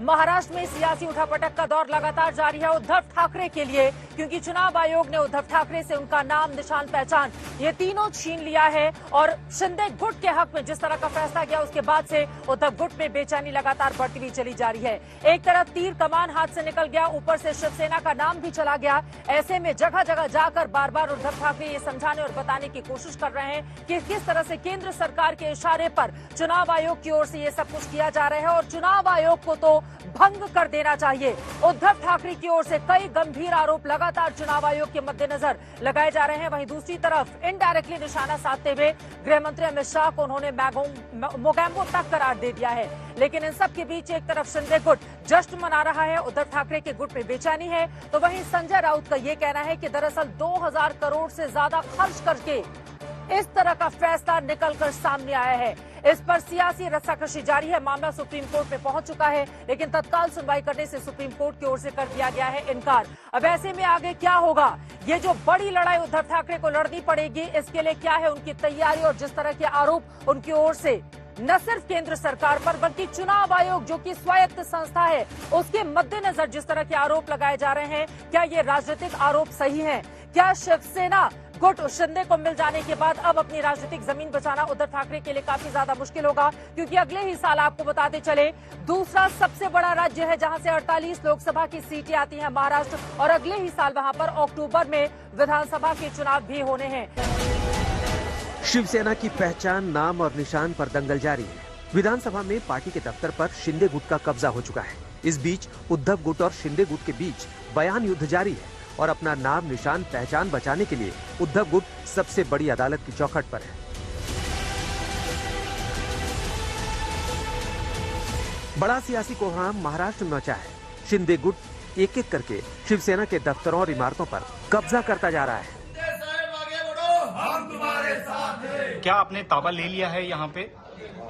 महाराष्ट्र में सियासी उठापटक का दौर लगातार जारी है उद्धव ठाकरे के लिए, क्योंकि चुनाव आयोग ने उद्धव ठाकरे से उनका नाम, निशान, पहचान ये तीनों छीन लिया है। और शिंदे गुट के हक में जिस तरह का फैसला किया उसके बाद से उद्धव गुट में बेचैनी लगातार बढ़ती हुई चली जा रही है। एक तरफ तीर कमान हाथ से निकल गया, ऊपर से शिवसेना का नाम भी चला गया। ऐसे में जगह जगह जाकर बार बार उद्धव ठाकरे ये समझाने और बताने की कोशिश कर रहे हैं कि किस तरह से केंद्र सरकार के इशारे पर चुनाव आयोग की ओर से ये सब कुछ किया जा रहा है और चुनाव आयोग को तो भंग कर देना चाहिए। उद्धव ठाकरे की ओर से कई गंभीर आरोप लगातार चुनाव आयोग के मद्देनजर लगाए जा रहे हैं। वहीं दूसरी तरफ इनडायरेक्टली निशाना साधते हुए गृह मंत्री अमित शाह को उन्होंने मोगैम्बो तक करार दे दिया है। लेकिन इन सब के बीच एक तरफ शिंदे गुट जश्न मना रहा है, उद्धव ठाकरे के गुट में बेचैनी है, तो वहीं संजय राउत का ये कहना है कि दरअसल 2000 करोड़ से ज्यादा खर्च करके इस तरह का फैसला निकलकर सामने आया है। इस पर सियासी रस्साकशी जारी है। मामला सुप्रीम कोर्ट में पहुंच चुका है, लेकिन तत्काल सुनवाई करने से सुप्रीम कोर्ट की ओर से कर दिया गया है इनकार। अब ऐसे में आगे क्या होगा, ये जो बड़ी लड़ाई उद्धव ठाकरे को लड़नी पड़ेगी, इसके लिए क्या है उनकी तैयारी और जिस तरह के आरोप उनकी ओर से न सिर्फ केंद्र सरकार पर बल्कि चुनाव आयोग जो कि स्वायत्त संस्था है उसके मद्देनजर जिस तरह के आरोप लगाए जा रहे हैं, क्या ये राजनीतिक आरोप सही है? क्या शिवसेना गुट शिंदे को मिल जाने के बाद अब अपनी राजनीतिक जमीन बचाना उद्धव ठाकरे के लिए काफी ज्यादा मुश्किल होगा? क्योंकि अगले ही साल आपको बताते चले दूसरा सबसे बड़ा राज्य है जहां से 48 लोकसभा की सीटें आती हैं, महाराष्ट्र, और अगले ही साल वहां पर अक्टूबर में विधानसभा के चुनाव भी होने हैं। शिवसेना की पहचान, नाम और निशान पर दंगल जारी है। विधानसभा में पार्टी के दफ्तर पर शिंदे गुट का कब्जा हो चुका है। इस बीच उद्धव गुट और शिंदे गुट के बीच बयान युद्ध जारी है और अपना नाम, निशान, पहचान बचाने के लिए उद्धव गुट सबसे बड़ी अदालत की चौखट पर है। बड़ा सियासी कोहराम महाराष्ट्र में मचा है। शिंदे गुट एक एक करके शिवसेना के दफ्तरों और इमारतों पर कब्जा करता जा रहा है। क्या आपने ताबा ले लिया है यहाँ पे,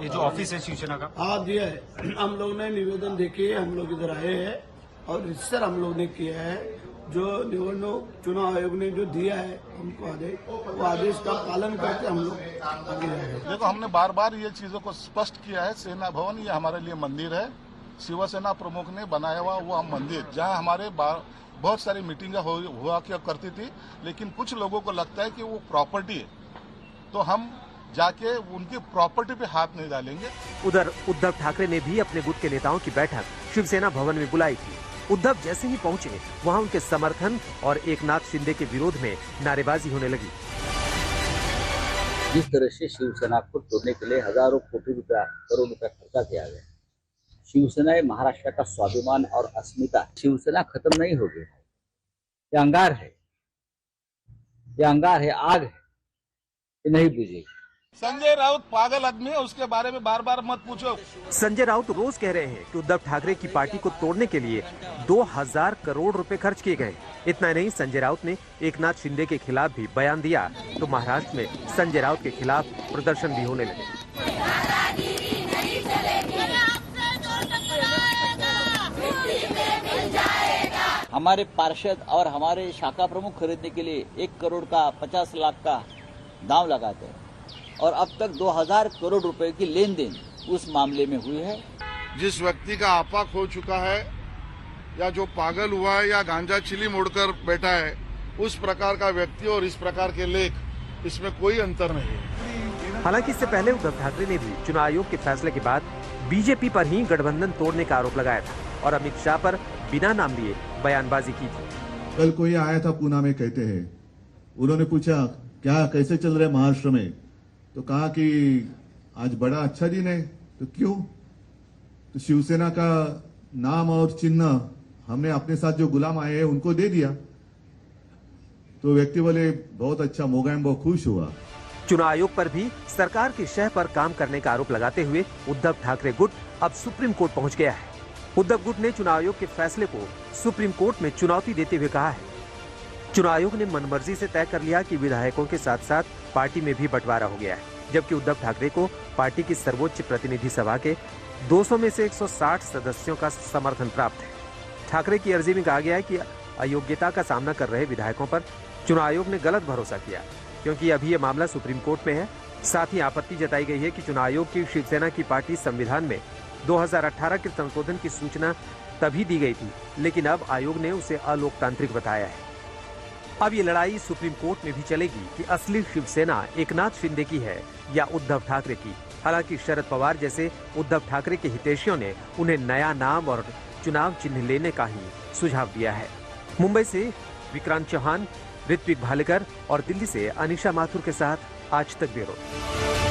ये जो ऑफिस है शिवसेना का? हाँ, दिया है। हम लोग ने निवेदन देके हम लोग इधर आए हैं और रजिस्टर हम लोग ने किया है। जो निवडणूक चुनाव आयोग ने जो दिया है हमको आदेश, वो आदेश का पालन करके हम लोग आगे जाएंगे। देखो, हमने बार बार ये चीजों को स्पष्ट किया है। सेना भवन ये हमारे लिए मंदिर है, शिवसेना प्रमुख ने बनाया हुआ वो हम मंदिर, जहाँ हमारे बहुत सारी मीटिंगें हुआ करती थी, लेकिन कुछ लोगों को लगता है कि वो प्रॉपर्टी है, तो हम जाके उनकी प्रॉपर्टी पे हाथ नहीं डालेंगे। उधर उद्धव ठाकरे ने भी अपने गुट के नेताओं की बैठक शिवसेना भवन में बुलाई थी। उद्धव जैसे ही पहुंचे, वहां उनके समर्थन और एकनाथ शिंदे के विरोध में नारेबाजी होने लगी। जिस तरह से शिवसेना को तोड़ने के लिए हजारों करोड़ रुपया खर्चा किया गया, शिवसेना महाराष्ट्र का स्वाभिमान और अस्मिता, शिवसेना खत्म नहीं होगी। ये अंगार है, ये अंगार है, आग है, ये नहीं बुझेगी। संजय राउत पागल आदमी है, उसके बारे में बार बार मत पूछो। संजय राउत रोज कह रहे हैं कि उद्धव ठाकरे की पार्टी को तोड़ने के लिए 2000 करोड़ रुपए खर्च किए गए। इतना नहीं, संजय राउत ने एकनाथ शिंदे के खिलाफ भी बयान दिया, तो महाराष्ट्र में संजय राउत के खिलाफ प्रदर्शन भी होने लगे। हमारे पार्षद और हमारे शाखा प्रमुख खरीदने के लिए 1 करोड़ का 50 लाख का दाम लगाते हैं और अब तक 2000 करोड़ रुपए की लेन देन उस मामले में हुई है। जिस व्यक्ति का आपा खो चुका है या जो पागल हुआ है या गांजा चिली मोड़कर बैठा है, उस प्रकार का व्यक्ति और इस प्रकार के लेख, इसमें कोई अंतर नहीं है। हालांकि इससे पहले उद्धव ठाकरे ने भी चुनाव आयोग के फैसले के बाद बीजेपी पर ही गठबंधन तोड़ने का आरोप लगाया था और अमित शाह पर बिना नाम लिए बयानबाजी की थी। कल कोई आया था पूना में, कहते हैं, उन्होंने पूछा क्या कैसे चल रहे महाराष्ट्र में, तो कहा कि आज बड़ा अच्छा दिन है। तो क्यों? तो शिवसेना का नाम और चिन्ह हमने अपने साथ जो गुलाम आए हैं उनको दे दिया। तो व्यक्ति बोले बहुत अच्छा, मोगैम्बो खुश हुआ। चुनाव आयोग पर भी सरकार की शह पर काम करने का आरोप लगाते हुए उद्धव ठाकरे गुट अब सुप्रीम कोर्ट पहुंच गया है। उद्धव गुट ने चुनाव आयोग के फैसले को सुप्रीम कोर्ट में चुनौती देते हुए कहा है, चुनाव आयोग ने मनमर्जी से तय कर लिया कि विधायकों के साथ साथ पार्टी में भी बंटवारा हो गया है, जबकि उद्धव ठाकरे को पार्टी की सर्वोच्च प्रतिनिधि सभा के 200 में से 160 सदस्यों का समर्थन प्राप्त है। ठाकरे की अर्जी में कहा गया है कि अयोग्यता का सामना कर रहे विधायकों पर चुनाव आयोग ने गलत भरोसा किया, क्योंकि अभी ये मामला सुप्रीम कोर्ट में है। साथ ही आपत्ति जताई गई है कि चुनाव आयोग की शिवसेना की पार्टी संविधान में 2018 के संशोधन की सूचना तभी दी गई थी, लेकिन अब आयोग ने उसे अलोकतांत्रिक बताया है। अब ये लड़ाई सुप्रीम कोर्ट में भी चलेगी कि असली शिवसेना एकनाथ शिंदे की है या उद्धव ठाकरे की। हालांकि शरद पवार जैसे उद्धव ठाकरे के हितैषियों ने उन्हें नया नाम और चुनाव चिन्ह लेने का ही सुझाव दिया है। मुंबई से विक्रांत चौहान, ऋत्विक भालेकर और दिल्ली से अनिशा माथुर के साथ आज तक ब्यूरो।